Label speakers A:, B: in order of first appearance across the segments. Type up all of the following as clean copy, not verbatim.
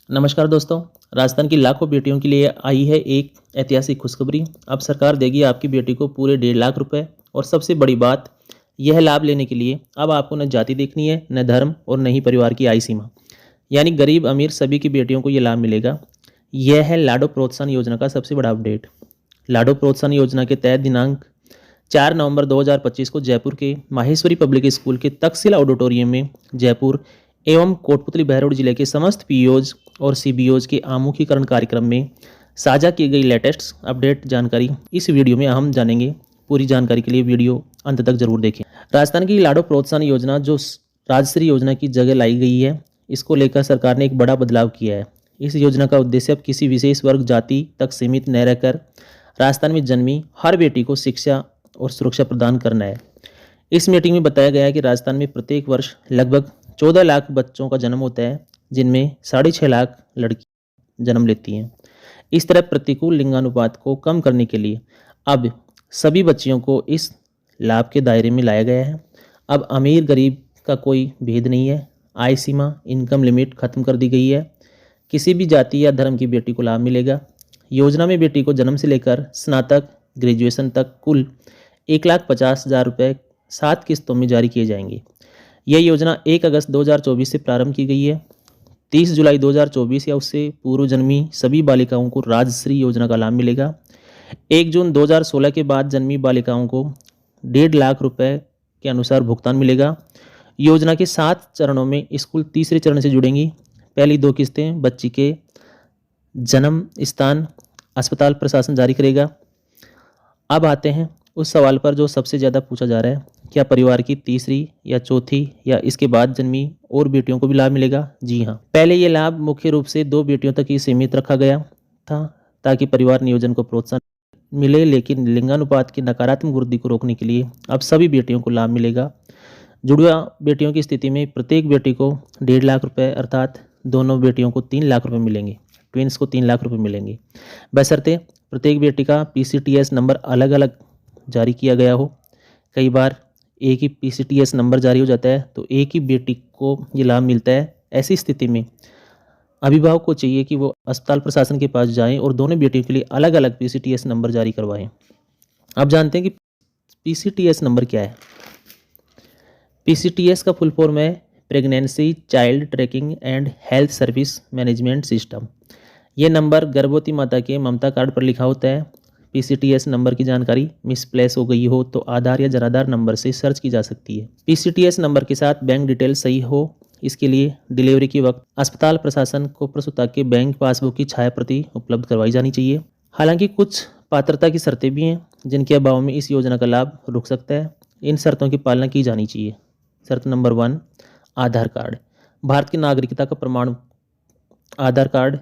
A: नमस्कार दोस्तों। राजस्थान की लाखों बेटियों के लिए आई है एक ऐतिहासिक खुशखबरी। अब सरकार देगी आपकी बेटी को पूरे 1.5 लाख रुपए। और सबसे बड़ी बात, यह लाभ लेने के लिए अब आपको न जाति देखनी है, न धर्म और न ही परिवार की आय सीमा। यानी गरीब अमीर सभी की बेटियों को यह लाभ मिलेगा। यह है लाडो प्रोत्साहन योजना का सबसे बड़ा अपडेट। लाडो प्रोत्साहन योजना के तहत दिनांक 4 नवंबर 2025 को जयपुर के माहेश्वरी पब्लिक स्कूल के तक्षशिला ऑडिटोरियम में जयपुर एवं कोटपुतली बहरोड जिले के समस्त पीओज और सीबीओज के आमुखीकरण कार्यक्रम में साझा की गई लेटेस्ट अपडेट जानकारी इस वीडियो में हम जानेंगे। पूरी जानकारी के लिए वीडियो अंत तक जरूर देखें। राजस्थान की लाडो प्रोत्साहन योजना जो राजश्री योजना की जगह लाई गई है, इसको लेकर सरकार ने एक बड़ा बदलाव किया है। इस योजना का उद्देश्य अब किसी विशेष वर्ग जाति तक सीमित न रहकर राजस्थान में जन्मी हर बेटी को शिक्षा और सुरक्षा प्रदान करना है। इस मीटिंग में बताया गया है कि राजस्थान में प्रत्येक वर्ष लगभग 14 लाख बच्चों का जन्म होता है, जिनमें 6.5 लाख लड़की जन्म लेती हैं। इस तरह प्रतिकूल लिंगानुपात को कम करने के लिए अब सभी बच्चियों को इस लाभ के दायरे में लाया गया है। अब अमीर गरीब का कोई भेद नहीं है। आय सीमा, इनकम लिमिट खत्म कर दी गई है। किसी भी जाति या धर्म की बेटी को लाभ मिलेगा। योजना में बेटी को जन्म से लेकर स्नातक ग्रेजुएशन तक कुल 1,50,000 रुपये 7 किस्तों में जारी किए जाएंगे। यह योजना 1 अगस्त 2024 से प्रारंभ की गई है। 30 जुलाई 2024 या उससे पूर्व जन्मी सभी बालिकाओं को राजश्री योजना का लाभ मिलेगा। 1 जून 2016 के बाद जन्मी बालिकाओं को 1.5 लाख रुपए के अनुसार भुगतान मिलेगा। योजना के 7 चरणों में स्कूल तीसरे चरण से जुड़ेंगी। पहली 2 किस्तें बच्ची के जन्म स्थान अस्पताल प्रशासन जारी करेगा। अब आते हैं उस सवाल पर जो सबसे ज़्यादा पूछा जा रहा है, क्या परिवार की तीसरी या चौथी या इसके बाद जन्मी और बेटियों को भी लाभ मिलेगा? जी हाँ। पहले ये लाभ मुख्य रूप से 2 बेटियों तक ही सीमित रखा गया था ताकि परिवार नियोजन को प्रोत्साहन मिले, लेकिन लिंगानुपात की नकारात्मक वृद्धि को रोकने के लिए अब सभी बेटियों को लाभ मिलेगा। जुड़वा बेटियों की स्थिति में प्रत्येक बेटी को 1.5 लाख रुपये अर्थात दोनों बेटियों को 3 लाख रुपये मिलेंगे। ट्विंस को 3 लाख रुपये मिलेंगे, बशर्ते प्रत्येक बेटी का PCTS नंबर अलग अलग जारी किया गया हो। कई बार एक ही PCTS नंबर जारी हो जाता है तो एक ही बेटी को ये लाभ मिलता है। ऐसी स्थिति में अभिभावक को चाहिए कि वो अस्पताल प्रशासन के पास जाएं और दोनों बेटियों के लिए अलग अलग PCTS नंबर जारी करवाएं। अब जानते हैं कि PCTS नंबर क्या है। PCTS का फुल फॉर्म है pregnancy child trekking and health service management system. ये नंबर गर्भवती माता के ममता कार्ड पर लिखा होता है। PCTS नंबर की जानकारी मिसप्लेस हो गई हो तो आधार या जनाधार नंबर से सर्च की जा सकती है। PCTS नंबर के साथ बैंक डिटेल सही हो, इसके लिए डिलीवरी के वक्त अस्पताल प्रशासन को प्रसूता के बैंक पासबुक की छाया प्रति उपलब्ध करवाई जानी चाहिए। हालांकि कुछ पात्रता की शर्तें भी हैं जिनके अभाव में इस योजना का लाभ रुक सकता है। इन शर्तों की पालना की जानी चाहिए। शर्त नंबर 1, आधार कार्ड। भारत की नागरिकता का प्रमाण आधार कार्ड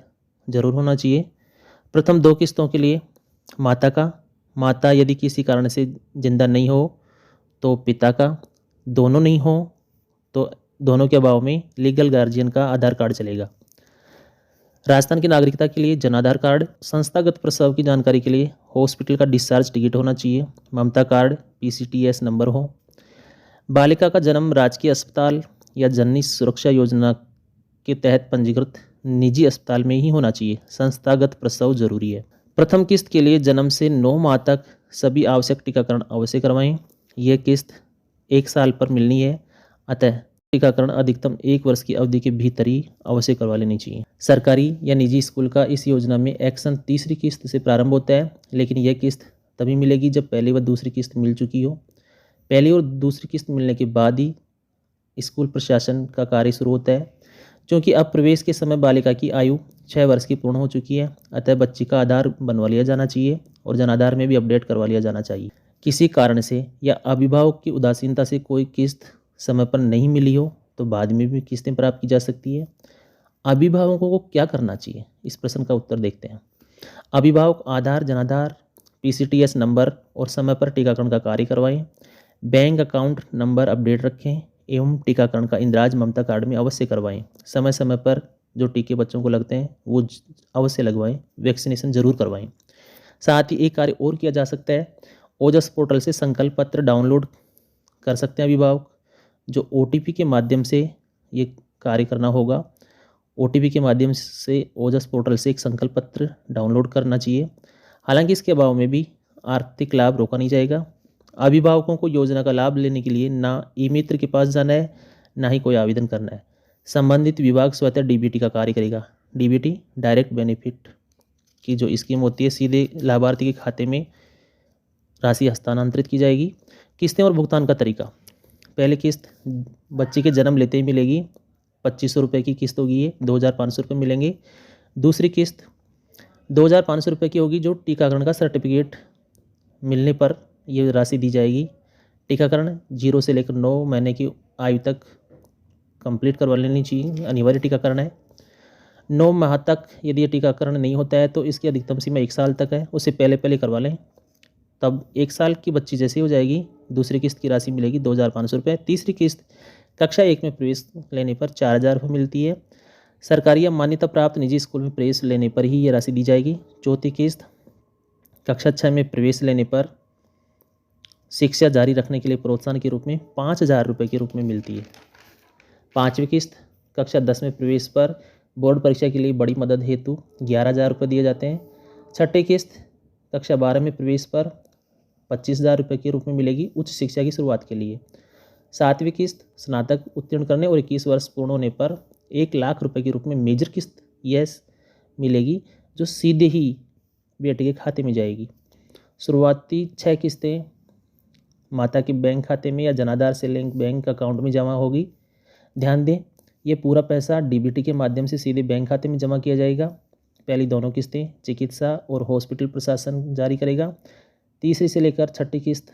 A: जरूर होना चाहिए। प्रथम 2 किस्तों के लिए माता यदि किसी कारण से जिंदा नहीं हो तो पिता का, दोनों नहीं हो तो दोनों के अभाव में लीगल गार्जियन का आधार कार्ड चलेगा। राजस्थान की नागरिकता के लिए जनाधार कार्ड। संस्थागत प्रसव की जानकारी के लिए हॉस्पिटल का डिस्चार्ज टिकट होना चाहिए। ममता कार्ड, PCTS नंबर हो। बालिका का जन्म राजकीय अस्पताल या जननी सुरक्षा योजना के तहत पंजीकृत निजी अस्पताल में ही होना चाहिए। संस्थागत प्रसव जरूरी है। प्रथम किस्त के लिए जन्म से 9 माह तक सभी आवश्यक टीकाकरण अवश्य करवाएं। यह किस्त 1 साल पर मिलनी है, अतः टीकाकरण अधिकतम 1 वर्ष की अवधि के भीतर ही अवश्य करवा लेनी चाहिए। सरकारी या निजी स्कूल का इस योजना में एक्शन तीसरी किस्त से प्रारंभ होता है, लेकिन यह किस्त तभी मिलेगी जब पहली व दूसरी किस्त मिल चुकी हो। पहली और दूसरी किस्त मिलने के बाद ही स्कूल प्रशासन का कार्य शुरू होता है। क्योंकि अब प्रवेश के समय बालिका की आयु 6 वर्ष की पूर्ण हो चुकी है, अतः बच्ची का आधार बनवा लिया जाना चाहिए और जनाधार में भी अपडेट करवा लिया जाना चाहिए। किसी कारण से या अभिभावक की उदासीनता से कोई किस्त समय पर नहीं मिली हो तो बाद में भी किस्तें प्राप्त की जा सकती है। अभिभावकों को क्या करना चाहिए, इस प्रश्न का उत्तर देखते हैं। अभिभावक आधार, जनाधार, PCTS नंबर और समय पर टीकाकरण का कार्य करवाएं। बैंक अकाउंट नंबर अपडेट रखें एवं टीकाकरण का इंदिराज ममता कार्ड में अवश्य करवाएं। समय समय पर जो टीके बच्चों को लगते हैं वो अवश्य लगवाएं। वैक्सीनेशन जरूर करवाएं। साथ ही एक कार्य और किया जा सकता है, ओजस पोर्टल से संकल्प पत्र डाउनलोड कर सकते हैं अभिभावक, जो OTP के माध्यम से ये कार्य करना होगा। OTP के माध्यम से ओजस पोर्टल से एक संकल्प पत्र डाउनलोड करना चाहिए। हालांकि इसके अभाव में भी आर्थिक लाभ रोका नहीं जाएगा। अभिभावकों को योजना का लाभ लेने के लिए ना ई मित्र के पास जाना है, ना ही कोई आवेदन करना है। संबंधित विभाग स्वतः DBT का कार्य करेगा। DBT डायरेक्ट बेनिफिट की जो स्कीम होती है, सीधे लाभार्थी के खाते में राशि हस्तांतरित की जाएगी। किस्तें और भुगतान का तरीका। पहली किस्त बच्चे के जन्म लेते ही मिलेगी, 2500 रुपये की किस्त होगी, ये 2500 रुपये मिलेंगे। दूसरी किस्त 2500 रुपये की होगी, जो टीकाकरण का सर्टिफिकेट मिलने पर ये राशि दी जाएगी। टीकाकरण 0 से लेकर 9 महीने की आयु तक कंप्लीट करवा लेनी चाहिए, अनिवार्य टीकाकरण है। 9 माह तक यदि ये टीकाकरण नहीं होता है तो इसकी अधिकतम सीमा 1 साल तक है, उससे पहले पहले करवा लें, तब 1 साल की बच्ची जैसी हो जाएगी। दूसरी किस्त की राशि मिलेगी 2500 रुपये। तीसरी किस्त कक्षा 1 में प्रवेश लेने पर 4000 रुपये मिलती है। सरकारी या मान्यता प्राप्त निजी स्कूल में प्रवेश लेने पर ही ये राशि दी जाएगी। चौथी किस्त कक्षा 6 में प्रवेश लेने पर शिक्षा जारी रखने के लिए प्रोत्साहन के रूप में 5000 रुपये के रूप में मिलती है। पाँचवीं किस्त कक्षा 10 में प्रवेश पर बोर्ड परीक्षा के लिए बड़ी मदद हेतु 11000 रुपये दिए जाते हैं। छठी किस्त कक्षा 12 में प्रवेश पर 25000 रुपये के रूप में मिलेगी उच्च शिक्षा की शुरुआत के लिए। सातवीं किस्त स्नातक उत्तीर्ण करने और 21 वर्ष पूर्ण होने पर 1 लाख रुपये के रूप में मेजर किस्त यस मिलेगी, जो सीधे ही बेटे के खाते में जाएगी। शुरुआती 6 किस्तें माता के बैंक खाते में या जनाधार से लिंक बैंक अकाउंट में जमा होगी। ध्यान दें, ये पूरा पैसा DBT के माध्यम से सीधे बैंक खाते में जमा किया जाएगा। पहली दोनों किस्तें चिकित्सा और हॉस्पिटल प्रशासन जारी करेगा। तीसरी से लेकर छठी किस्त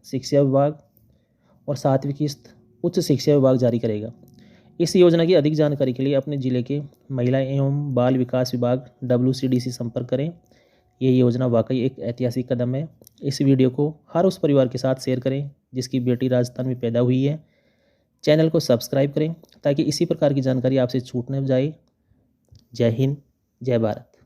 A: शिक्षा विभाग और सातवीं किस्त उच्च शिक्षा विभाग जारी करेगा। इस योजना की अधिक जानकारी के लिए अपने जिले के महिला एवं बाल विकास विभाग WCD से संपर्क करें। ये योजना वाकई एक ऐतिहासिक कदम है। इस वीडियो को हर उस परिवार के साथ शेयर करें जिसकी बेटी राजस्थान में पैदा हुई है। चैनल को सब्सक्राइब करें ताकि इसी प्रकार की जानकारी आपसे छूट न जाए। जय हिंद, जय भारत।